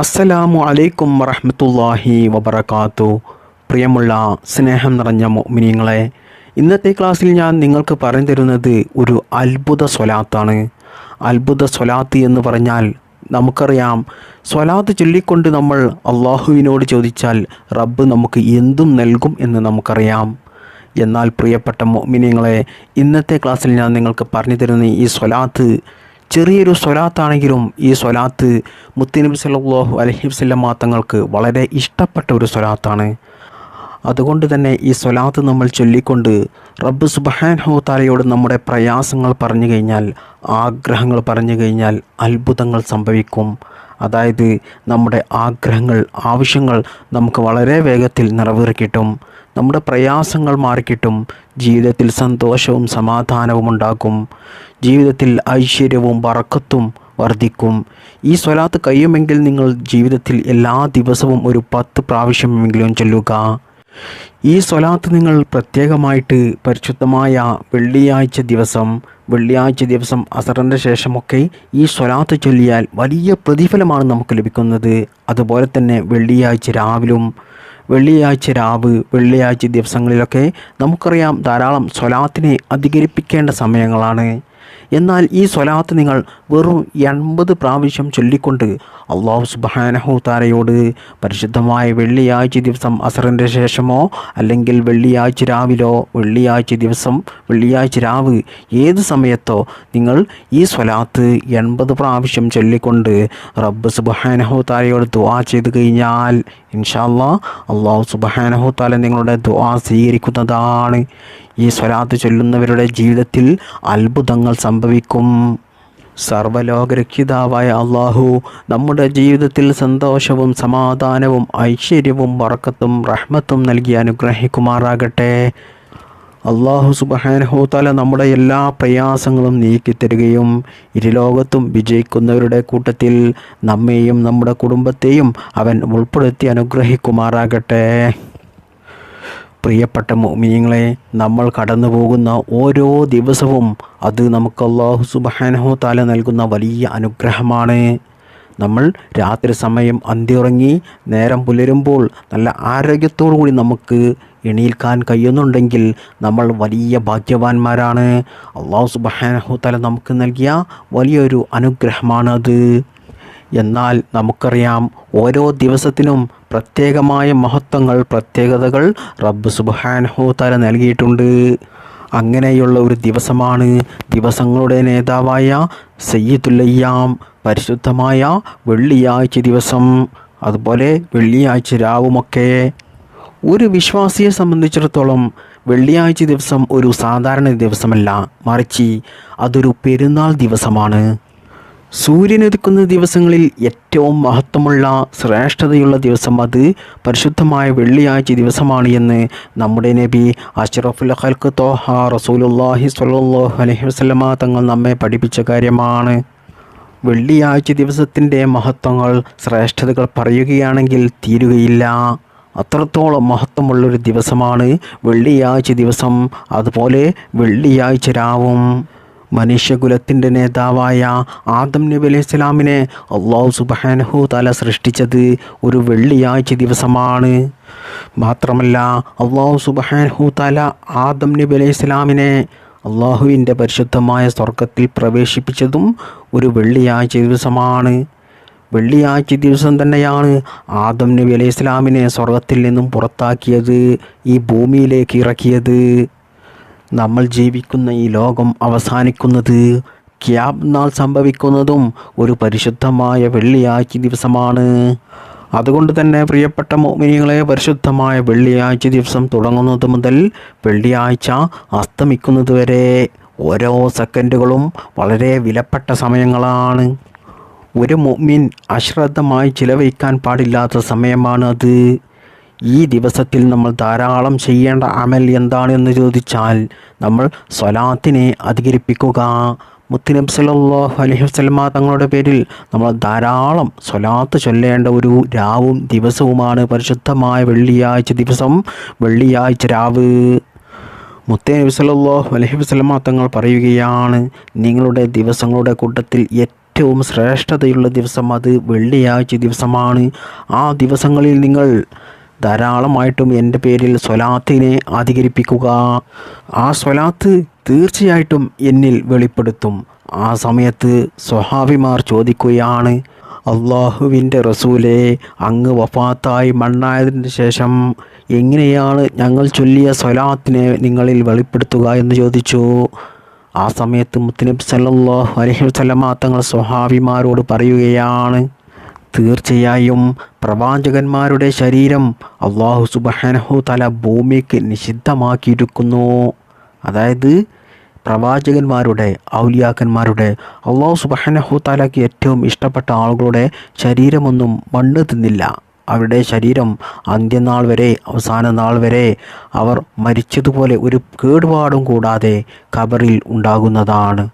അസ്സലാമു അലൈക്കും വറഹ്മത്തുള്ളാഹി വബറകാത്തു. പ്രിയമുള്ള സ്നേഹം നിറഞ്ഞ മുഅ്മിനീങ്ങളെ, ഇന്നത്തെ ക്ലാസ്സിൽ ഞാൻ നിങ്ങൾക്ക് പറഞ്ഞു തരുന്നത് ഒരു അത്ഭുത സ്വലാത്താണ്. അത്ഭുത സ്വലാത്ത് എന്ന് പറഞ്ഞാൽ നമുക്കറിയാം, സ്വലാത്ത് ചൊല്ലിക്കൊണ്ട് നമ്മൾ അള്ളാഹുവിനോട് ചോദിച്ചാൽ റബ്ബ് നമുക്ക് എന്തും നൽകും എന്ന് നമുക്കറിയാം. എന്നാൽ പ്രിയപ്പെട്ട മുഅ്മിനീങ്ങളെ, ഇന്നത്തെ ക്ലാസ്സിൽ ഞാൻ നിങ്ങൾക്ക് പറഞ്ഞു തരുന്ന ഈ സ്വലാത്ത് ചെറിയൊരു സ്വലാത്താണെങ്കിലും ഈ സ്വലാത്ത് മുത്തുനബി സല്ലല്ലാഹു അലൈഹി വസല്ലം തങ്ങൾക്ക് വളരെ ഇഷ്ടപ്പെട്ട ഒരു സ്വലാത്താണ്. അതുകൊണ്ട് തന്നെ ഈ സ്വലാത്ത് നമ്മൾ ചൊല്ലിക്കൊണ്ട് റബ്ബ് സുബ്ഹാനഹു തആലയോട് നമ്മുടെ പ്രയാസങ്ങൾ പറഞ്ഞു കഴിഞ്ഞാൽ, ആഗ്രഹങ്ങൾ പറഞ്ഞു കഴിഞ്ഞാൽ അത്ഭുതങ്ങൾ സംഭവിക്കും. അതായത് നമ്മുടെ ആഗ്രഹങ്ങൾ, ആവശ്യങ്ങൾ നമുക്ക് വളരെ വേഗത്തിൽ നിറവേറിക്കിട്ടും, നമ്മുടെ പ്രയാസങ്ങൾ മാറിക്കിട്ടും, ജീവിതത്തിൽ സന്തോഷവും സമാധാനവും ഉണ്ടാകും, ജീവിതത്തിൽ ഐശ്വര്യവും ബറക്കത്തും വർദ്ധിക്കും. ഈ സ്വലാത്ത് കഴിയുമെങ്കിൽ നിങ്ങൾ ജീവിതത്തിൽ എല്ലാ ദിവസവും ഒരു 10 പ്രാവശ്യമെങ്കിലും ചൊല്ലുക. ഈ സ്വലാത്ത് നിങ്ങൾ പ്രത്യേകമായിട്ട് പരിശുദ്ധമായ വെള്ളിയാഴ്ച ദിവസം അസറിൻ്റെ ശേഷമൊക്കെ ഈ സ്വലാത്ത് ചൊല്ലിയാൽ വലിയ പ്രതിഫലമാണ് നമുക്ക് ലഭിക്കുന്നത്. അതുപോലെ തന്നെ വെള്ളിയാഴ്ച രാവിലും, വെള്ളിയാഴ്ച രാവ്, വെള്ളിയാഴ്ച ദിവസങ്ങളിലൊക്കെ നമുക്കറിയാം ധാരാളം സ്വലാത്തിനെ അധികരിപ്പിക്കേണ്ട സമയങ്ങളാണ്. എന്നാൽ ഈ സ്വലാത്ത് നിങ്ങൾ വെറും 80 പ്രാവശ്യം ചൊല്ലിക്കൊണ്ട് അള്ളാഹു സുബ്ഹാനഹു തആലയോട് പരിശുദ്ധമായ വെള്ളിയാഴ്ച ദിവസം അസറിൻ്റെ ശേഷമോ അല്ലെങ്കിൽ വെള്ളിയാഴ്ച രാവിലോ, വെള്ളിയാഴ്ച രാവ് ഏത് സമയത്തോ നിങ്ങൾ ഈ സ്വലാത്ത് 80 പ്രാവശ്യം ചൊല്ലിക്കൊണ്ട് റബ്ബ് സുബ്ഹാനഹു തആലയോട് ദുആ ചെയ്ത് കഴിഞ്ഞാൽ ഇൻഷാ അല്ലാഹ് അള്ളാഹു സുബ്ഹാനഹു തആല നിങ്ങളുടെ ദുആ സ്വീകരിക്കുന്നതാണ്. ഈ സ്വലാത്ത് ചൊല്ലുന്നവരുടെ ജീവിതത്തിൽ അത്ഭുതങ്ങൾ സംഭവിക്കും. സർവ്വലോകരക്ഷിതാവായ അള്ളാഹു നമ്മുടെ ജീവിതത്തിൽ സന്തോഷവും സമാധാനവും ഐശ്വര്യവും ബറക്കത്തും റഹ്മത്തും നൽകി അനുഗ്രഹിക്കുമാറാകട്ടെ. അള്ളാഹു സുബ്ഹാനഹു തആല നമ്മുടെ എല്ലാ പ്രയാസങ്ങളും നീക്കിത്തരുകയും ഇരുലോകത്തും വിജയിക്കുന്നവരുടെ കൂട്ടത്തിൽ നമ്മെയും നമ്മുടെ കുടുംബത്തെയും അവൻ ഉൾപ്പെടുത്തി അനുഗ്രഹിക്കുമാറാകട്ടെ. പ്രിയപ്പെട്ട മുഅ്മിനീങ്ങളെ, നമ്മൾ കടന്നു പോകുന്ന ഓരോ ദിവസവും അത് നമുക്ക് അല്ലാഹു സുബ്ഹാനഹു തആല നൽകുന്ന വലിയ അനുഗ്രഹമാണ്. നമ്മൾ രാത്രി സമയം അന്തിയുറങ്ങി നേരം പുലരുമ്പോൾ നല്ല ആരോഗ്യത്തോടു കൂടി നമുക്ക് എണീൽക്കാൻ കഴിയുന്നുണ്ടെങ്കിൽ നമ്മൾ വലിയ ഭാഗ്യവാന്മാരാണ്. അല്ലാഹു സുബ്ഹാനഹു തആല നമുക്ക് നൽകിയ വലിയൊരു അനുഗ്രഹമാണ് അത്. എന്നാൽ നമുക്കറിയാം ഓരോ ദിവസത്തിനും പ്രത്യേകമായ മഹത്വങ്ങൾ, പ്രത്യേകതകൾ റബ്ബ് സുബ്ഹാനഹു തആല നൽകിയിട്ടുണ്ട്. അങ്ങനെയുള്ള ഒരു ദിവസമാണ് ദിവസങ്ങളുടെ നേതാവായ സയ്യിദുൽ അയ്യാം, പരിശുദ്ധമായ വെള്ളിയാഴ്ച ദിവസം, അതുപോലെ വെള്ളിയാഴ്ച രാവുമൊക്കെ. ഒരു വിശ്വാസിയെ സംബന്ധിച്ചിടത്തോളം വെള്ളിയാഴ്ച ദിവസം ഒരു സാധാരണ ദിവസമല്ല, മറിച്ച് അതൊരു പെരുന്നാൾ ദിവസമാണ്. സൂര്യനുദിക്കുന്ന ദിവസങ്ങളിൽ ഏറ്റവും മഹത്വമുള്ള ശ്രേഷ്ഠതയുള്ള ദിവസം അത് പരിശുദ്ധമായ വെള്ളിയാഴ്ച ദിവസമാണ് എന്ന് നമ്മുടെ നബി അഷ്റഫുൽ ഖൽഖ് ത്വാഹ റസൂലുള്ളാഹി സ്വല്ലല്ലാഹു അലൈഹി വസല്ലമ തങ്ങൾ നമ്മെ പഠിപ്പിച്ച കാര്യമാണ്. വെള്ളിയാഴ്ച ദിവസത്തിൻ്റെ മഹത്വങ്ങൾ, ശ്രേഷ്ഠതകൾ പറയുകയാണെങ്കിൽ തീരുകയില്ല. അത്രത്തോളം മഹത്വമുള്ളൊരു ദിവസമാണ് വെള്ളിയാഴ്ച ദിവസം. അതുപോലെ വെള്ളിയാഴ്ച രാവും. മനുഷ്യകുലത്തിൻ്റെ നേതാവായ ആദം നബി അലൈഹി സ്വലാമിനെ അല്ലാഹു സുബ്ഹാനഹു തആല സൃഷ്ടിച്ചത് ഒരു വെള്ളിയാഴ്ച ദിവസമാണ്. മാത്രമല്ല അല്ലാഹു സുബ്ഹാനഹു തആല ആദം നബി അലൈഹി സ്വലാമിനെ അള്ളാഹുവിൻ്റെ പരിശുദ്ധമായ സ്വർഗത്തിൽ പ്രവേശിപ്പിച്ചതും ഒരു വെള്ളിയാഴ്ച ദിവസമാണ്. വെള്ളിയാഴ്ച ദിവസം തന്നെയാണ് ആദം നബി അലൈഹി സ്വലാമിനെ സ്വർഗത്തിൽ നിന്നും പുറത്താക്കിയത്, ഈ ഭൂമിയിലേക്ക് ഇറക്കിയത്. നമ്മൾ ജീവിക്കുന്ന ഈ ലോകം അവസാനിക്കുന്നത്, ഖിയാമത്ത് നാൾ സംഭവിക്കുന്നതും ഒരു പരിശുദ്ധമായ വെള്ളിയാഴ്ച ദിവസമാണ്. അതുകൊണ്ട് തന്നെ പ്രിയപ്പെട്ട മുഅ്മിനീങ്ങളെ, പരിശുദ്ധമായ വെള്ളിയാഴ്ച ദിവസം തുടങ്ങുന്നത് മുതൽ വെള്ളിയാഴ്ച അസ്തമിക്കുന്നത് വരെ ഓരോ സെക്കൻഡുകളും വളരെ വിലപ്പെട്ട സമയങ്ങളാണ്. ഒരു മുഅ്മിൻ അശ്രദ്ധമായി ചിലവഴിക്കാൻ പാടില്ലാത്ത സമയമാണ് അത്. ഈ ദിവസത്തിൽ നമ്മൾ ധാരാളം ചെയ്യേണ്ട അമൽ എന്താണെന്ന് ചോദിച്ചാൽ നമ്മൾ സ്വലാത്തിനെ അധികരിപ്പിക്കുക. മുത്തുനബി സല്ലല്ലാഹു അലൈഹി വസല്ലമ തങ്ങളുടെ പേരിൽ നമ്മൾ ധാരാളം സ്വലാത്ത് ചൊല്ലേണ്ട ഒരു രാവും ദിവസവുമാണ് പരിശുദ്ധമായ വെള്ളിയാഴ്ച ദിവസം, വെള്ളിയാഴ്ച രാവ്. മുത്തുനബി സല്ലല്ലാഹു അലൈഹി വസല്ലമ തങ്ങൾ പറയുകയാണ്, നിങ്ങളുടെ ദിവസങ്ങളുടെ കൂട്ടത്തിൽ ഏറ്റവും ശ്രേഷ്ഠതയുള്ള ദിവസം അത് വെള്ളിയാഴ്ച ദിവസമാണ്. ആ ദിവസങ്ങളിൽ നിങ്ങൾ ധാരാളമായിട്ടും എൻ്റെ പേരിൽ സ്വലാത്തിനെ അധികരിപ്പിക്കുക. ആ സ്വലാത്ത് തീർച്ചയായിട്ടും എന്നിൽ വെളിപ്പെടുത്തും. ആ സമയത്ത് സ്വഹാബിമാർ ചോദിക്കുകയാണ്, അള്ളാഹുവിൻ്റെ റസൂലേ, അങ്ങ് വഫാത്തായി മണ്ണായതിന് ശേഷം എങ്ങനെയാണ് ഞങ്ങൾ ചൊല്ലിയ സ്വലാത്തിനെ നിങ്ങളിൽ വെളിപ്പെടുത്തുക എന്ന് ചോദിച്ചു. ആ സമയത്ത് മുത്തുനബി സല്ലല്ലാഹു അലൈഹി വസല്ലമ തങ്ങൾ സ്വഹാബിമാരോട് പറയുകയാണ്, തീർച്ചയായും പ്രവാചകന്മാരുടെ ശരീരം അള്ളാഹു സുബ്ഹാനഹു തആല ഭൂമിക്ക് നിഷിദ്ധമാക്കിയിരിക്കുന്നു. അതായത് പ്രവാചകന്മാരുടെ, ഔലിയാക്കന്മാരുടെ, അള്ളാഹു സുബ്ഹാനഹു തആലയ്ക്ക് ഏറ്റവും ഇഷ്ടപ്പെട്ട ആളുകളുടെ ശരീരമൊന്നും മണ്ണ് തിന്നില്ല. അവരുടെ ശരീരം അന്ത്യനാൾ വരെ, അവസാന നാൾ വരെ അവർ മരിച്ചതുപോലെ ഒരു കേടുപാടും കൂടാതെ ഖബറിൽ ഉണ്ടാകുന്നതാണ്.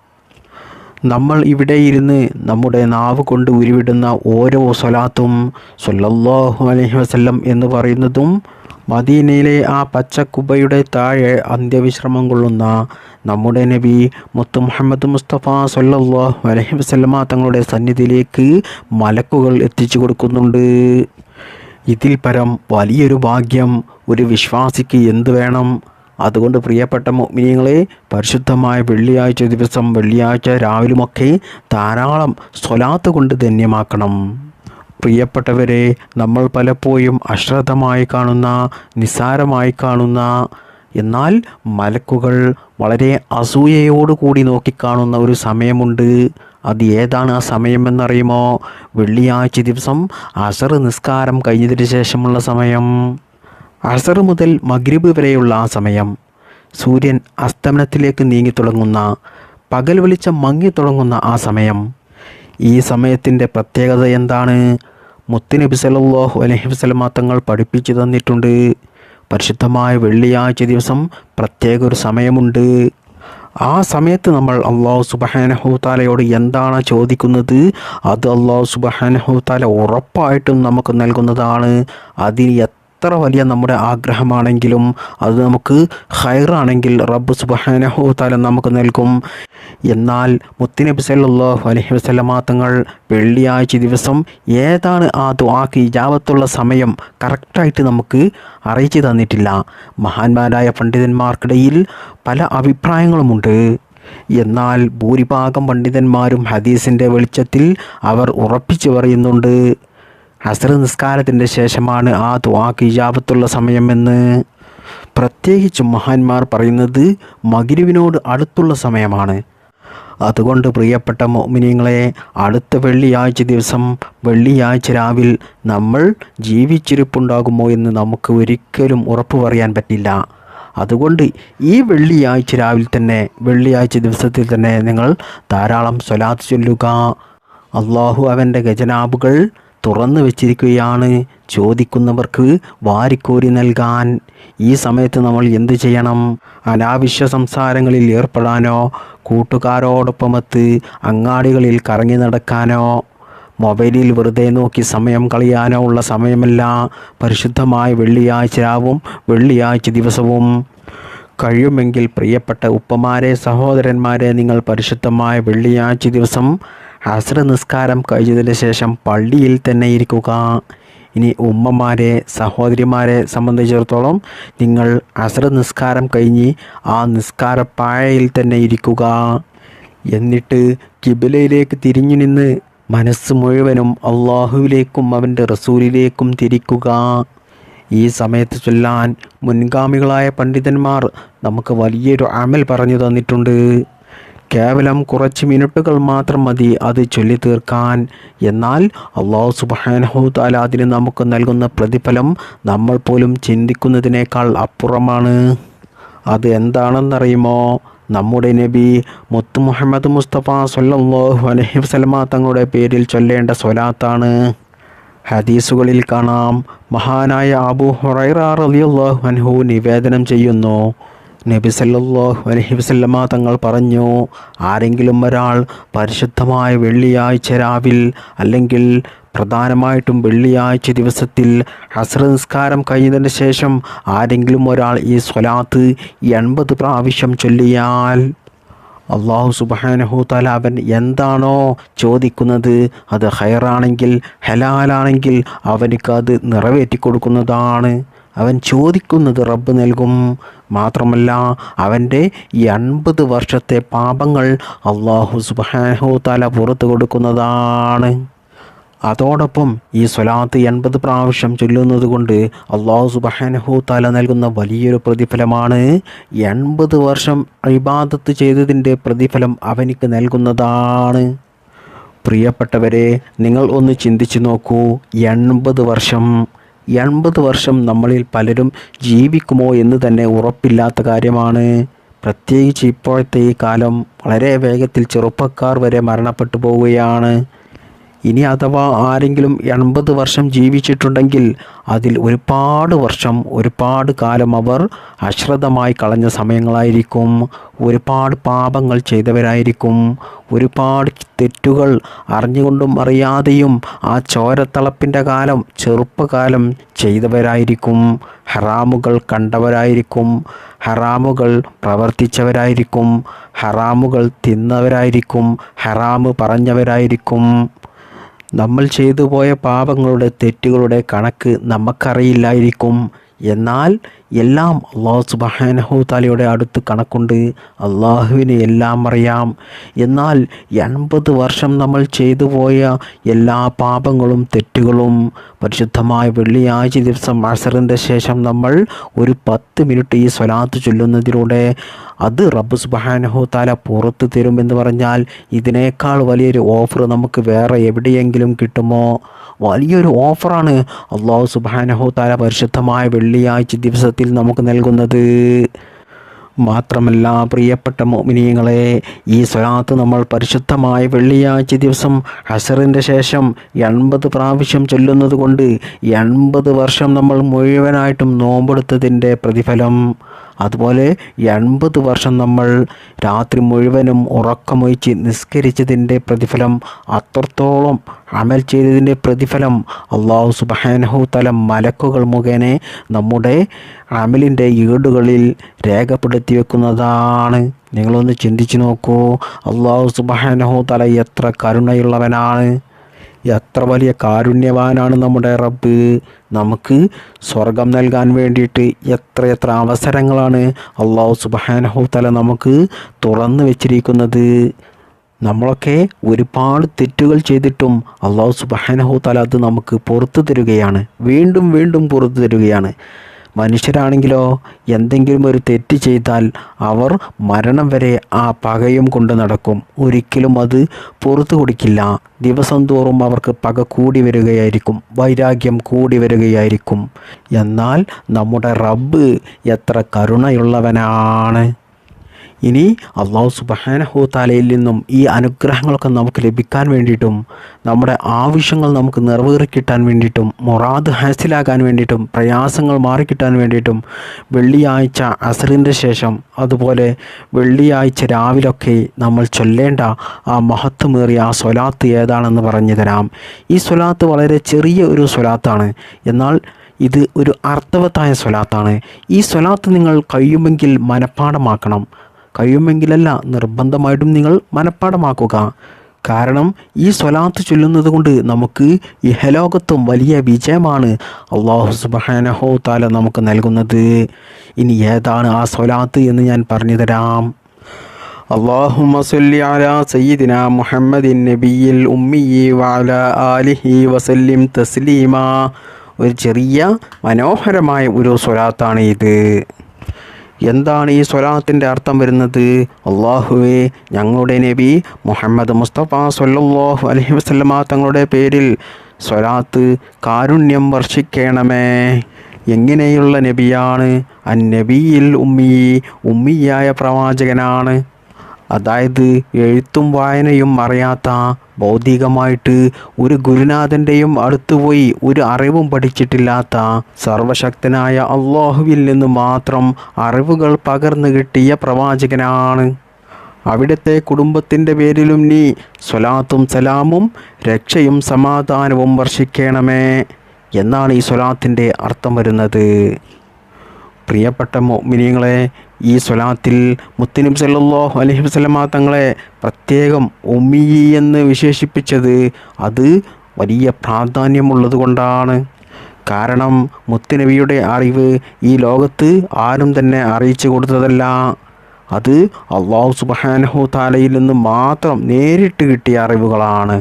നമ്മൾ ഇവിടെ ഇരുന്ന് നമ്മുടെ നാവ് കൊണ്ട് ഉരുവിടുന്ന ഓരോ സ്വലാത്തും സ്വല്ലല്ലാഹു അലൈഹി വസല്ലം എന്ന് പറയുന്നതും മദീനയിലെ ആ പച്ചക്കുബയുടെ താഴെ അന്ത്യവിശ്രമം കൊള്ളുന്ന നമ്മുടെ നബി മുത്ത് മുഹമ്മദ് മുസ്തഫ സ്വല്ലല്ലാഹു അലൈഹി വസല്ലമ തങ്ങളുടെ സന്നിധിയിലേക്ക് മലക്കുകൾ എത്തിച്ചു കൊടുക്കുന്നുണ്ട്. ഇതിൽ പരം വലിയൊരു ഭാഗ്യം ഒരു വിശ്വാസിക്ക് എന്ത് വേണം? അതുകൊണ്ട് പ്രിയപ്പെട്ട മുഅ്മിനീങ്ങളെ, പരിശുദ്ധമായ വെള്ളിയാഴ്ച ദിവസം, വെള്ളിയാഴ്ച രാവിലുമൊക്കെ ധാരാളം സ്വലാത്ത് കൊണ്ട് ധന്യമാക്കണം. പ്രിയപ്പെട്ടവരെ, നമ്മൾ പലപ്പോഴും അശ്രദ്ധമായി കാണുന്ന, നിസ്സാരമായി കാണുന്ന, എന്നാൽ മലക്കുകൾ വളരെ അസൂയയോടുകൂടി നോക്കിക്കാണുന്ന ഒരു സമയമുണ്ട്. അത് ഏതാണ് ആ സമയമെന്നറിയുമോ? വെള്ളിയാഴ്ച ദിവസം അസർ നിസ്കാരം കഴിഞ്ഞതിന് ശേഷമുള്ള സമയം. അസർ മുതൽ മഗ്രിബ് വരെയുള്ള ആ സമയം, സൂര്യൻ അസ്തമനത്തിലേക്ക് നീങ്ങിത്തുടങ്ങുന്ന, പകൽ വെളിച്ചം മങ്ങിത്തുടങ്ങുന്ന ആ സമയം. ഈ സമയത്തിൻ്റെ പ്രത്യേകത എന്താണ്? മുത്തുനബി സല്ലല്ലാഹു അലൈഹി വസല്ലമ തങ്ങൾ പഠിപ്പിച്ചു തന്നിട്ടുണ്ട്. പരിശുദ്ധമായ വെള്ളിയാഴ്ച ദിവസം പ്രത്യേക ഒരു സമയമുണ്ട്. ആ സമയത്ത് നമ്മൾ അല്ലാഹു സുബ്ഹാനഹു തആലയോട് എന്താണ് ചോദിക്കുന്നത്, അത് അല്ലാഹു സുബ്ഹാനഹു തആല ഉറപ്പായിട്ടും നമുക്ക് നൽകുന്നതാണ്. അതിന് എത്ര വലിയ നമ്മുടെ ആഗ്രഹമാണെങ്കിലും അത് നമുക്ക് ഖൈറാണെങ്കിൽ റബ്ബ് സുബ്ഹാനഹു തആല നമുക്ക് നൽകും. എന്നാൽ മുത്തുനബി സല്ലല്ലാഹു അലൈഹി വസല്ലമ തങ്ങൾ വെള്ളിയാഴ്ച ദിവസം ഏതാണ് ആ ദുആക്ക് ഇജാബത്തുള്ള സമയം കറക്റ്റായിട്ട് നമുക്ക് അറിയിച്ചു തന്നിട്ടില്ല. മഹാന്മാരായ പണ്ഡിതന്മാർക്കിടയിൽ പല അഭിപ്രായങ്ങളുമുണ്ട്. എന്നാൽ ഭൂരിഭാഗം പണ്ഡിതന്മാരും ഹദീസിൻ്റെ വെളിച്ചത്തിൽ അവർ ഉറപ്പിച്ചു പറയുന്നുണ്ട്, അസ്ർ നിസ്കാരത്തിൻ്റെ ശേഷമാണ് ആ ദുആക്ക് ഇജാബത്തുള്ള സമയമെന്ന്. പ്രത്യേകിച്ചും മഹാന്മാർ പറയുന്നത് മഗ്രിബിനോട് അടുത്തുള്ള സമയമാണ്. അതുകൊണ്ട് പ്രിയപ്പെട്ട മുഅ്മിനീങ്ങളെ, അടുത്ത വെള്ളിയാഴ്ച ദിവസം, വെള്ളിയാഴ്ച രാവിൽ നമ്മൾ ജീവിച്ചിരിപ്പുണ്ടാകുമോ എന്ന് നമുക്ക് ഒരിക്കലും ഉറപ്പ് പറയാൻ പറ്റില്ല. അതുകൊണ്ട് ഈ വെള്ളിയാഴ്ച രാവിലെ തന്നെ, വെള്ളിയാഴ്ച ദിവസത്തിൽ തന്നെ നിങ്ങൾ ധാരാളം സ്വലാത്ത് ചൊല്ലുക. അള്ളാഹു അവൻ്റെ ഖജനാബുകൾ തുറന്നു വച്ചിരിക്കുകയാണ് ചോദിക്കുന്നവർക്ക് വാരിക്കോരി നൽകാൻ. ഈ സമയത്ത് നമ്മൾ എന്ത് ചെയ്യണം? അനാവശ്യ സംസാരങ്ങളിൽ ഏർപ്പെടാനോ, കൂട്ടുകാരോടൊപ്പമൊത്ത് അങ്ങാടികളിൽ കറങ്ങി നടക്കാനോ, മൊബൈലിൽ വെറുതെ നോക്കി സമയം കളയാനോ ഉള്ള സമയമല്ല പരിശുദ്ധമായ വെള്ളിയാഴ്ച രാവും വെള്ളിയാഴ്ച ദിവസവും. കഴിയുമെങ്കിൽ പ്രിയപ്പെട്ട ഉപ്പമാരെ, സഹോദരന്മാരെ, നിങ്ങൾ പരിശുദ്ധമായ വെള്ളിയാഴ്ച ദിവസം അസ്ർ നിസ്കാരം കഴിഞ്ഞതിന് ശേഷം പള്ളിയിൽ തന്നെ ഇരിക്കുക. ഇനി ഉമ്മമാരെ, സഹോദരിമാരെ സംബന്ധിച്ചിടത്തോളം നിങ്ങൾ അസ്ർ നിസ്കാരം കഴിഞ്ഞ് ആ നിസ്കാരപ്പായയിൽ തന്നെ ഇരിക്കുക. എന്നിട്ട് ഖിബലയിലേക്ക് തിരിഞ്ഞു നിന്ന് മനസ്സ് മുഴുവനും അള്ളാഹുവിലേക്കും അവൻ്റെ റസൂലിലേക്കും തിരിക്കുക. ഈ സമയത്ത് ചൊല്ലാൻ മുൻഗാമികളായ പണ്ഡിതന്മാർ നമുക്ക് വലിയൊരു അമൽ പറഞ്ഞു തന്നിട്ടുണ്ട്. കേവലം കുറച്ച് മിനിറ്റുകൾ മാത്രം മതി അത് ചൊല്ലി തീർക്കാൻ. എന്നാൽ അല്ലാഹു സുബ്ഹാനഹു തആല അതിന് നമുക്ക് നൽകുന്ന പ്രതിഫലം നമ്മൾ പോലും ചിന്തിക്കുന്നതിനേക്കാൾ അപ്പുറമാണ്. അത് എന്താണെന്നറിയുമോ? നമ്മുടെ നബി മുത്ത് മുഹമ്മദ് മുസ്തഫ സ്വല്ലല്ലാഹു അലൈഹി വസല്ലമ തങ്ങളുടെ പേരിൽ ചൊല്ലേണ്ട സ്വലാത്താണ്. ഹദീസുകളിൽ കാണാം, മഹാനായ അബൂ ഹുറൈറ റളിയല്ലാഹു അൻഹു നിവേദനം ചെയ്യുന്നു, നബി സല്ലല്ലാഹു അലൈഹി വസല്ലമ തങ്ങൾ പറഞ്ഞു, ആരെങ്കിലും ഒരാൾ പരിശുദ്ധമായ വെള്ളിയാഴ്ച രാവിൽ അല്ലെങ്കിൽ പ്രധാനമായിട്ടും വെള്ളിയാഴ്ച ദിവസത്തിൽ അസ്ർ നിസ്കാരം കഴിഞ്ഞതിന് ശേഷം ആരെങ്കിലും ഒരാൾ ഈ സ്വലാത്ത് 80 പ്രാവശ്യം ചൊല്ലിയാൽ അള്ളാഹു സുബ്ഹാനഹു തആല അവൻ എന്താണോ ചോദിക്കുന്നത് അത് ഖൈറാണെങ്കിൽ ഹലാലാണെങ്കിൽ അവനിക്കത് നിറവേറ്റി കൊടുക്കുന്നതാണ്. അവൻ ചോദിക്കുന്നത് റബ്ബ് നൽകും. മാത്രമല്ല അവൻ്റെ 80 വർഷത്തെ പാപങ്ങൾ അള്ളാഹു സുബ്ഹാനഹു തആല പുറത്തു കൊടുക്കുന്നതാണ്. അതോടൊപ്പം ഈ സ്വലാത്ത് 80 പ്രാവശ്യം ചൊല്ലുന്നത് കൊണ്ട് അള്ളാഹു സുബ്ഹാനഹു തആല നൽകുന്ന വലിയൊരു പ്രതിഫലമാണ്. 80 വർഷം ഇബാദത്ത് ചെയ്തതിൻ്റെ പ്രതിഫലം അവനിക്ക് നൽകുന്നതാണ്. പ്രിയപ്പെട്ടവരെ, നിങ്ങൾ ഒന്ന് ചിന്തിച്ചു നോക്കൂ. 80 വർഷം നമ്മളിൽ പലരും ജീവിക്കുമോ എന്ന് തന്നെ ഉറപ്പില്ലാത്ത കാര്യമാണ്. പ്രത്യേകിച്ച് ഇപ്പോഴത്തെ ഈ കാലം വളരെ വേഗത്തിൽ ചെറുപ്പക്കാർ വരെ മരണപ്പെട്ടു പോവുകയാണ്. ഇനി അഥവാ ആരെങ്കിലും 80 വർഷം ജീവിച്ചിട്ടുണ്ടെങ്കിൽ അതിൽ ഒരുപാട് വർഷം ഒരുപാട് കാലം അവർ അശ്രദ്ധമായി കളഞ്ഞ സമയങ്ങളായിരിക്കും. ഒരുപാട് പാപങ്ങൾ ചെയ്തവരായിരിക്കും. ഒരുപാട് തെറ്റുകൾ അറിഞ്ഞുകൊണ്ടും അറിയാതെയും ആ ചോരത്തളപ്പിൻ്റെ കാലം ചെറുപ്പകാലം ചെയ്തവരായിരിക്കും. ഹറാമുകൾ കണ്ടവരായിരിക്കും. ഹറാമുകൾ പ്രവർത്തിച്ചവരായിരിക്കും. ഹറാമുകൾ തിന്നവരായിരിക്കും. ഹറാമ് പറഞ്ഞവരായിരിക്കും. നമ്മൾ ചെയ്തു പോയ പാപങ്ങളുടെ തെറ്റുകളുടെ കണക്ക് നമുക്കറിയില്ലായിരിക്കും. എന്നാൽ എല്ലാം അല്ലാഹു സുബ്ഹാനഹു തആലയുടെ അടുത്ത് കണക്കുണ്ട്. അള്ളാഹുവിന് എല്ലാം അറിയാം. എന്നാൽ 80 വർഷം നമ്മൾ ചെയ്തു പോയ എല്ലാ പാപങ്ങളും തെറ്റുകളും പരിശുദ്ധമായ വെള്ളിയാഴ്ച ദിവസം അസറിൻ്റെ ശേഷം നമ്മൾ ഒരു 10 മിനിറ്റ് ഈ സ്വലാത്ത് ചൊല്ലുന്നതിലൂടെ അത് റബ്ബ് സുബ്ഹാനഹു തആല പുറത്തു തരുമെന്ന് പറഞ്ഞാൽ ഇതിനേക്കാൾ വലിയൊരു ഓഫർ നമുക്ക് വേറെ എവിടെയെങ്കിലും കിട്ടുമോ? വലിയൊരു ഓഫറാണ് അല്ലാഹു സുബ്ഹാനഹു തആല പരിശുദ്ധമായ വെള്ളിയാഴ്ച ദിവസത്തിൽ നമുക്ക് നൽകുന്നത്. മാത്രമല്ല പ്രിയപ്പെട്ട മുഅ്മിനീങ്ങളെ, ഈ സ്വലാത്ത് നമ്മൾ പരിശുദ്ധമായ വെള്ളിയാഴ്ച ദിവസം അസറിൻ്റെ ശേഷം 80 പ്രാവശ്യം ചൊല്ലുന്നത് കൊണ്ട് 80 വർഷം നമ്മൾ മുഴുവനായിട്ടും നോമ്പെടുത്തതിൻ്റെ പ്രതിഫലം, അതുപോലെ 80 വർഷം നമ്മൾ രാത്രി മുഴുവനും ഉറക്കമൊഴിച്ച് നിസ്കരിച്ചതിൻ്റെ പ്രതിഫലം, അത്രത്തോളം അമൽ ചെയ്തതിൻ്റെ പ്രതിഫലം അല്ലാഹു സുബ്ഹാനഹു തആല മലക്കുകൾ മുഖേന നമ്മുടെ അമലിൻ്റെ ഏടുകളിൽ രേഖപ്പെടുത്തി വെക്കുന്നതാണ്. നിങ്ങളൊന്ന് ചിന്തിച്ചു നോക്കൂ. അല്ലാഹു സുബ്ഹാനഹു തആല എത്ര കരുണയുള്ളവനാണ്, എത്ര വലിയ കാരുണ്യവാനാണ് നമ്മുടെ റബ്ബ്. നമുക്ക് സ്വർഗം നൽകാൻ വേണ്ടിയിട്ട് എത്ര അവസരങ്ങളാണ് അല്ലാഹു സുബ്ഹാനഹു തആല നമുക്ക് തുറന്നു വെച്ചിരിക്കുന്നത്. നമ്മളൊക്കെ ഒരുപാട് തെറ്റുകൾ ചെയ്തിട്ടും അല്ലാഹു സുബ്ഹാനഹു തആല അത് നമുക്ക് പുറത്തു തരികയാണ്. വീണ്ടും വീണ്ടും പുറത്തു തരികയാണ്. മനുഷ്യരാണെങ്കിലോ എന്തെങ്കിലും ഒരു തെറ്റ് ചെയ്താൽ അവർ മരണം വരെ ആ പകയും കൊണ്ട് നടക്കും. ഒരിക്കലും അത് പുറത്തു കൊടുക്കില്ല. ദിവസം തോറും അവർക്ക് പക കൂടി വരികയായിരിക്കും, വൈരാഗ്യം കൂടി വരികയായിരിക്കും. എന്നാൽ നമ്മുടെ റബ്ബ് എത്ര കരുണയുള്ളവനാണ്. ഇനി അല്ലാഹു സുബ്ഹാനഹു തആലയിൽ നിന്നും ഈ അനുഗ്രഹങ്ങളൊക്കെ നമുക്ക് ലഭിക്കാൻ വേണ്ടിയിട്ടും നമ്മുടെ ആവശ്യങ്ങൾ നമുക്ക് നിറവേറിക്കിട്ടാൻ വേണ്ടിയിട്ടും മുറാദ് ഹാസിലാകാൻ വേണ്ടിയിട്ടും പ്രയാസങ്ങൾ മാറിക്കിട്ടാൻ വേണ്ടിയിട്ടും വെള്ളിയാഴ്ച അസറിൻ്റെ ശേഷം അതുപോലെ വെള്ളിയാഴ്ച രാവിലൊക്കെ നമ്മൾ ചൊല്ലേണ്ട ആ മഹത്വമേറിയ ആ സ്വലാത്ത് ഏതാണെന്ന് പറഞ്ഞു തരാം. ഈ സ്വലാത്ത് വളരെ ചെറിയ ഒരു സ്വലാത്താണ്. എന്നാൽ ഇത് ഒരു അർത്ഥവത്തായ സ്വലാത്താണ്. ഈ സ്വലാത്ത് നിങ്ങൾ കഴിയുമെങ്കിൽ മനഃപ്പാഠമാക്കണം. കഴിയുമെങ്കിലല്ല, നിർബന്ധമായിട്ടും നിങ്ങൾ മനഃപ്പാഠമാക്കുക. കാരണം ഈ സ്വലാത്ത് ചൊല്ലുന്നത് കൊണ്ട് നമുക്ക് ഇഹലോകത്തും വലിയ വിജയമാണ് അല്ലാഹു സുബ്ഹാനഹു തആല നമുക്ക് നൽകുന്നത്. ഇനി ഏതാണ് ആ സ്വലാത്ത് എന്ന് ഞാൻ പറഞ്ഞു തരാം. അല്ലാഹുമ്മ സ്വല്ലി അലാ സയ്യിദിനാ മുഹമ്മദിൻ നബിയിൽ ഉമ്മിയി വഅലാ ആലിഹി വസല്ലിം തസ്ലീമാ. ഒരു ചെറിയ മനോഹരമായ ഒരു സ്വലാത്താണ് ഇത്. എന്താണ് ഈ സ്വലാത്തിൻ്റെ അർത്ഥം വരുന്നത്? അല്ലാഹുവേ, ഞങ്ങളുടെ നബി മുഹമ്മദ് മുസ്തഫ സ്വല്ലല്ലാഹു അലൈഹി വസല്ലമ തങ്ങളുടെ പേരിൽ സ്വലാത്ത് കാരുണ്യം വർഷിക്കണമേ. എങ്ങനെയുള്ള നബിയാണ്? നബിയിൽ ഉമ്മിയായ പ്രവാചകനാണ്. അതായത് എഴുത്തും വായനയും അറിയാത്ത, ഭൗതികമായിട്ട് ഒരു ഗുരുനാഥൻ്റെയും അടുത്തുപോയി ഒരു അറിവും പഠിച്ചിട്ടില്ലാത്ത, സർവശക്തനായ അല്ലാഹുവിൽ നിന്ന് മാത്രം അറിവുകൾ പകർന്നു കിട്ടിയ പ്രവാചകനാണ്. അവിടുത്തെ കുടുംബത്തിൻ്റെ പേരിലും നീ സ്വലാത്തും സലാമും രക്ഷയും സമാധാനവും വർഷിക്കണമേ എന്നാണ് ഈ സ്വലാത്തിൻ്റെ അർത്ഥം വരുന്നത്. പ്രിയപ്പെട്ട മുഅ്മിനീങ്ങളെ, ഈ സ്വലാത്തിൽ മുത്തുനബി സല്ലല്ലാഹു അലൈഹി വസല്ലമ തങ്ങളെ പ്രത്യേകം ഉമ്മി എന്ന് വിശേഷിപ്പിച്ചത് അത് വലിയ പ്രാധാന്യമുള്ളത് കൊണ്ടാണ്. കാരണം മുത്തുനബിയുടെ അറിവ് ഈ ലോകത്ത് ആരും തന്നെ അറിയിച്ചു കൊടുത്തതല്ല. അത് അല്ലാഹു സുബ്ഹാനഹു തആലയിൽ നിന്ന് മാത്രം നേരിട്ട് കിട്ടിയ അറിവുകളാണ്.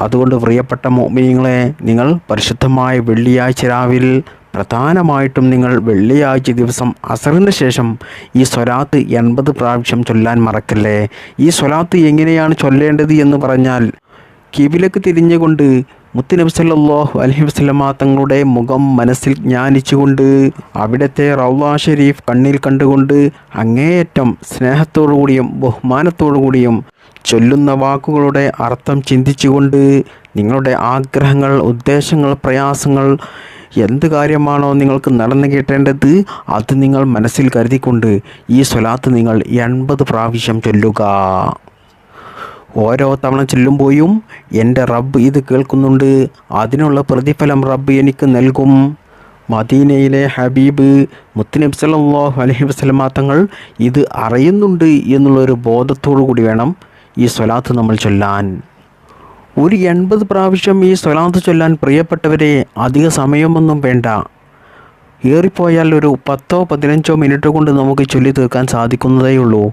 അതുകൊണ്ട് പ്രിയപ്പെട്ട മുഅ്മിനീങ്ങളെ, നിങ്ങൾ പരിശുദ്ധമായ വെള്ളിയാഴ്ച രാവിൽ പ്രധാനമായിട്ടും നിങ്ങൾ വെള്ളിയാഴ്ച ദിവസം അസറിന് ശേഷം ഈ സ്വലാത്ത് 80 പ്രാവശ്യം ചൊല്ലാൻ മറക്കല്ലേ. ഈ സ്വലാത്ത് എങ്ങനെയാണ് ചൊല്ലേണ്ടത് എന്ന് പറഞ്ഞാൽ, കിബിലക്ക് തിരിഞ്ഞുകൊണ്ട് മുത്തുനബി സല്ലല്ലാഹു അലൈഹി വസല്ലമ തങ്ങളുടെ മുഖം മനസ്സിൽ ജ്ഞാനിച്ചുകൊണ്ട് അവിടുത്തെ റൗള ഷരീഫ് കണ്ണിൽ കണ്ടുകൊണ്ട് അങ്ങേയറ്റം സ്നേഹത്തോടു കൂടിയും ബഹുമാനത്തോടു കൂടിയും ചൊല്ലുന്ന വാക്കുകളുടെ അർത്ഥം ചിന്തിച്ചുകൊണ്ട് നിങ്ങളുടെ ആഗ്രഹങ്ങൾ, ഉദ്ദേശങ്ങൾ, പ്രയാസങ്ങൾ, എന്ത് കാര്യമാണോ നിങ്ങൾക്ക് നടന്നു കിട്ടേണ്ടത് അത് നിങ്ങൾ മനസ്സിൽ കരുതിക്കൊണ്ട് ഈ സ്വലാത്ത് നിങ്ങൾ 80 പ്രാവശ്യം ചൊല്ലുക. ഓരോ തവണ ചൊല്ലുമ്പോഴും എൻ്റെ റബ്ബ് ഇത് കേൾക്കുന്നുണ്ട്, അതിനുള്ള പ്രതിഫലം റബ്ബ് എനിക്ക് നൽകും. മദീനയിലെ ഹബീബ് മുത്തുനബി സല്ലല്ലാഹു അലൈഹി വസല്ലമ തങ്ങൾ ഇത് അറിയുന്നുണ്ട് എന്നുള്ളൊരു ബോധത്തോടു കൂടി വേണം ഈ സ്വലാത്ത് നമ്മൾ ചൊല്ലാൻ. ഒരു 80 പ്രാവശ്യം ഈ സ്വലാത്ത് ചൊല്ലാൻ പ്രിയപ്പെട്ടവരെ അധിക സമയമൊന്നും വേണ്ട. ഏറിപ്പോയാൽ ഒരു 10-15 മിനിറ്റ് കൊണ്ട് നമുക്ക് ചൊല്ലി തീർക്കാൻ സാധിക്കുന്നതേയുള്ളൂ.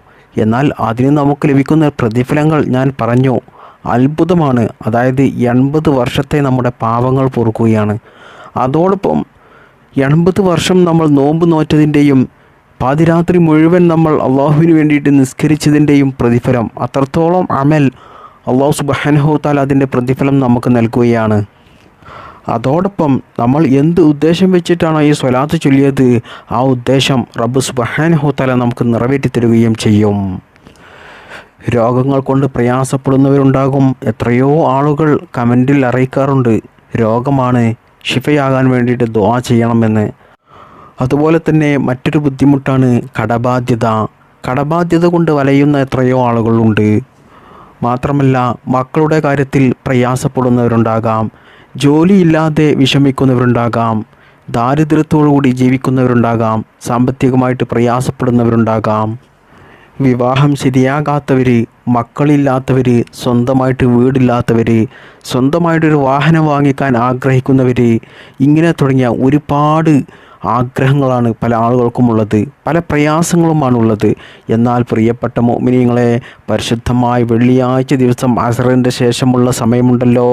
എന്നാൽ അതിന് നമുക്ക് ലഭിക്കുന്ന പ്രതിഫലങ്ങൾ ഞാൻ പറഞ്ഞു, അത്ഭുതമാണ്. അതായത് 80 വർഷത്തെ നമ്മുടെ പാപങ്ങൾ പൊറുക്കുകയാണ്. അതോടൊപ്പം 80 വർഷം നമ്മൾ നോമ്പ് നോറ്റതിൻ്റെയും പാതിരാത്രി മുഴുവൻ നമ്മൾ അള്ളാഹുവിന് വേണ്ടിയിട്ട് നിസ്കരിച്ചതിൻ്റെയും പ്രതിഫലം, അത്രത്തോളം അമൽ അള്ളാഹു സുബ്ഹാനഹു തആല അതിൻ്റെ പ്രതിഫലം നമുക്ക് നൽകുകയാണ്. അതോടൊപ്പം നമ്മൾ എന്ത് ഉദ്ദേശം വെച്ചിട്ടാണോ ഈ സ്വലാത്ത് ചൊല്ലിയത് ആ ഉദ്ദേശം റബ്ബ് സുബ്ഹാനഹു തആല നമുക്ക് നിറവേറ്റി തരുകയും ചെയ്യും. രോഗങ്ങൾ കൊണ്ട് പ്രയാസപ്പെടുന്നവരുണ്ടാകും. എത്രയോ ആളുകൾ കമൻറ്റിൽ അറിയിക്കാറുണ്ട് രോഗമാണ്, ശിഫയാകാൻ വേണ്ടിയിട്ട് ദുആ ചെയ്യണമെന്ന്. അതുപോലെ തന്നെ മറ്റൊരു ബുദ്ധിമുട്ടാണ് കടബാധ്യത. കടബാധ്യത കൊണ്ട് വലയുന്ന എത്രയോ ആളുകളുണ്ട്. മാത്രമല്ല മക്കളുടെ കാര്യത്തിൽ പ്രയാസപ്പെടുന്നവരുണ്ടാകാം, ജോലിയില്ലാതെ വിഷമിക്കുന്നവരുണ്ടാകാം, ദാരിദ്ര്യത്തോടുകൂടി ജീവിക്കുന്നവരുണ്ടാകാം, സാമ്പത്തികമായിട്ട് പ്രയാസപ്പെടുന്നവരുണ്ടാകാം, വിവാഹം ശരിയാകാത്തവർ, മക്കളില്ലാത്തവർ, സ്വന്തമായിട്ട് വീടില്ലാത്തവർ, സ്വന്തമായിട്ടൊരു വാഹനം വാങ്ങിക്കാൻ ആഗ്രഹിക്കുന്നവർ, ഇങ്ങനെ തുടങ്ങിയ ഒരുപാട് ആഗ്രഹങ്ങളാണ് പല ആളുകൾക്കുമുള്ളത്, പല പ്രയാസങ്ങളുമാണുള്ളത്. എന്നാൽ പ്രിയപ്പെട്ട മുഅ്മിനീങ്ങളെ, പരിശുദ്ധമായ വെള്ളിയാഴ്ച ദിവസം അസറിൻ്റെ ശേഷമുള്ള സമയമുണ്ടല്ലോ,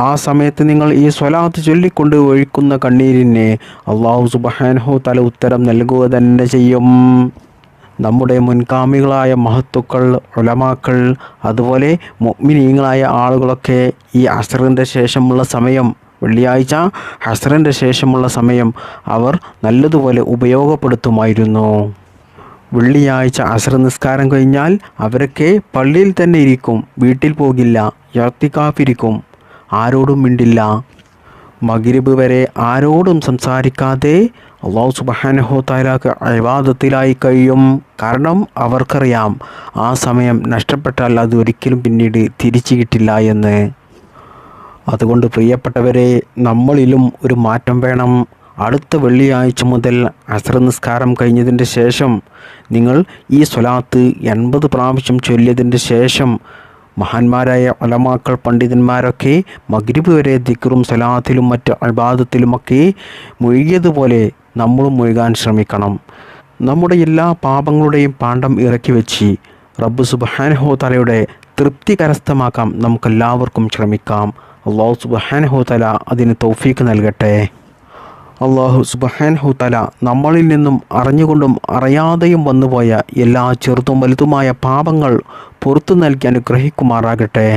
ആ സമയത്ത് നിങ്ങൾ ഈ സ്വലാത്ത് ചൊല്ലിക്കൊണ്ട് ഒഴിക്കുന്ന കണ്ണീരിന് അല്ലാഹു സുബ്ഹാനഹു തആല ഉത്തരം നൽകുക തന്നെ ചെയ്യും. നമ്മുടെ മുൻഗാമികളായ മഹത്തുക്കൾ, ഉലമാക്കൾ, അതുപോലെ മുഅ്മിനീങ്ങളായ ആളുകളൊക്കെ ഈ അസറിൻ്റെ ശേഷമുള്ള സമയം, വെള്ളിയാഴ്ച അസറിൻ്റെ ശേഷമുള്ള സമയം അവർ നല്ലതുപോലെ ഉപയോഗപ്പെടുത്തുമായിരുന്നു. വെള്ളിയാഴ്ച അസർ നിസ്കാരം കഴിഞ്ഞാൽ അവരൊക്കെ പള്ളിയിൽ തന്നെ ഇരിക്കും, വീട്ടിൽ പോകില്ല, ഇഅ്തികാഫിരിക്കും, ആരോടും മിണ്ടില്ല. മഗ്രിബ് വരെ ആരോടും സംസാരിക്കാതെ അല്ലാഹു സുബ്ഹാനഹു തആലക്ക് ഇബാദത്തിലായി കഴിയും. കാരണം അവർക്കറിയാം ആ സമയം നഷ്ടപ്പെട്ടാൽ അത് ഒരിക്കലും പിന്നീട് തിരിച്ചു കിട്ടില്ല എന്ന്. അതുകൊണ്ട് പ്രിയപ്പെട്ടവരെ, നമ്മളിലും ഒരു മാറ്റം വേണം. അടുത്ത വെള്ളിയാഴ്ച മുതൽ അസർ നിസ്കാരം കഴിഞ്ഞതിൻ്റെ ശേഷം നിങ്ങൾ ഈ സ്വലാത്ത് 80 പ്രാവശ്യം ചൊല്ലിയതിൻ്റെ ശേഷം മഹാന്മാരായ ഉലമാക്കൾ, പണ്ഡിതന്മാരൊക്കെ മഗ്രിബ് വരെ ദിക്റും സ്വലാത്തിലും മറ്റ് ഇബാദത്തിലുമൊക്കെ മുഴുകിയതുപോലെ നമ്മളും മുഴുകാൻ ശ്രമിക്കണം. നമ്മുടെ എല്ലാ പാപങ്ങളുടെയും പാണ്ഡം ഇറക്കി വെച്ച് റബ്ബ് സുബ്ഹാനഹു തആലയുടെ തൃപ്തി കരസ്ഥമാക്കാം നമുക്കെല്ലാവർക്കും ശ്രമിക്കാം. അല്ലാഹു സുബ്ഹാനഹു തആല അതിന് തൗഫീഖ് നൽകട്ടെ. അല്ലാഹു സുബ്ഹാനഹു തആല നമ്മളിൽ നിന്നും അറിഞ്ഞുകൊണ്ടും അറിയാതെയും വന്നുപോയ എല്ലാ ചെറുതും വലുതുമായ പാപങ്ങൾ പുറത്തു നൽകി അനുഗ്രഹിക്കുമാറാകട്ടെ.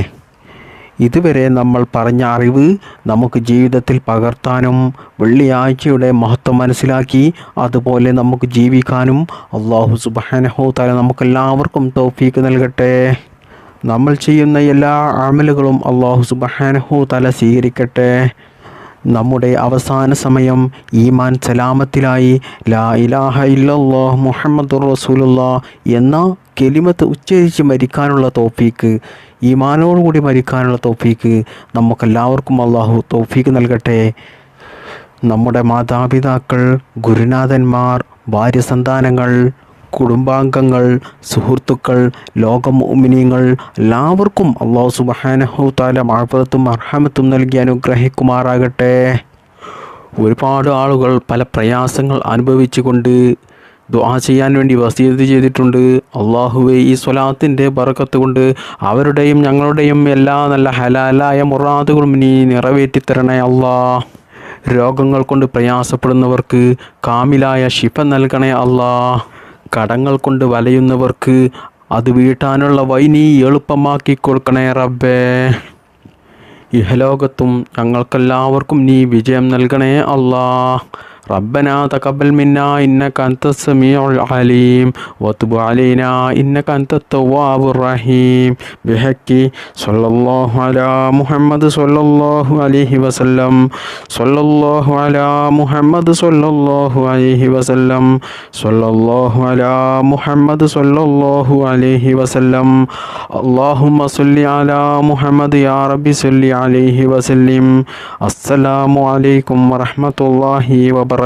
ഇതുവരെ നമ്മൾ പറഞ്ഞ അറിവ് നമുക്ക് ജീവിതത്തിൽ പകർത്താനും വെള്ളിയാഴ്ചയുടെ മഹത്വം മനസ്സിലാക്കി അതുപോലെ നമുക്ക് ജീവിക്കാനും അല്ലാഹു സുബ്ഹാനഹു തആല നമുക്കെല്ലാവർക്കും തൗഫീഖ് നൽകട്ടെ. നമ്മൾ ചെയ്യുന്ന എല്ലാ അമലുകളും അല്ലാഹു സുബ്ഹാനഹു തആല സ്വീകരിക്കട്ടെ. നമ്മുടെ അവസാന സമയം ഈമാൻ സലാമത്തിലായി ലാ ഇലാഹ ഇല്ലല്ലാഹ് മുഹമ്മദുർ റസൂലുള്ളാഹ് എന്ന കെലിമത്ത് ഉച്ചരിച്ച് മരിക്കാനുള്ള തൗഫീക്ക്, ഈമാനോടുകൂടി മരിക്കാനുള്ള തൗഫീക്ക് നമുക്കെല്ലാവർക്കും അല്ലാഹു തൗഫീക്ക് നൽകട്ടെ. നമ്മുടെ മാതാപിതാക്കൾ, ഗുരുനാഥന്മാർ, ഭാര്യ സന്താനങ്ങൾ, കുടുംബാംഗങ്ങൾ, സുഹൃത്തുക്കൾ, ലോക മുഅ്മിനീങ്ങൾ എല്ലാവർക്കും അല്ലാഹു സുബ്ഹാനഹു തആല മഅഫറത്തും മർഹമത്തും നൽകി അനുഗ്രഹിക്കുമാറാകട്ടെ. ഒരുപാട് ആളുകൾ പല പ്രയാസങ്ങൾ അനുഭവിച്ചുകൊണ്ട് ദുആ ചെയ്യാൻ വേണ്ടി വസിയത്ത് ചെയ്തിട്ടുണ്ട്. അള്ളാഹുവേ, ഈ സ്വലാത്തിൻ്റെ ബറക്കത്ത് കൊണ്ട് അവരുടെയും ഞങ്ങളുടെയും എല്ലാ നല്ല ഹലാലായ മുറാദുകളും നീ നിറവേറ്റിത്തരണേ അല്ലാ. രോഗങ്ങൾ കൊണ്ട് പ്രയാസപ്പെടുന്നവർക്ക് കാമിലായ ശിഫ നൽകണേ അല്ലാ. കടങ്ങൾ കൊണ്ട് വലയുന്നവർക്ക് അത് വീട്ടാനുള്ള വഴി നീ എളുപ്പമാക്കി കൊടുക്കണേ റബ്ബേ. ഇഹലോകത്തും ഞങ്ങൾക്കെല്ലാവർക്കും നീ വിജയം നൽകണേ അല്ലാ. ربنا تقبل منا إنك أنت السميع العليم وتب علينا إنك أنت التواب الرحيم بحق صلى الله على محمد صلى الله عليه وسلم صلى الله على محمد صلى الله عليه وسلم صلى الله على محمد صلى الله عليه وسلم اللهم صل على محمد يا رب صل عليه وسلم. السلام عليكم ورحمة الله وبركاته.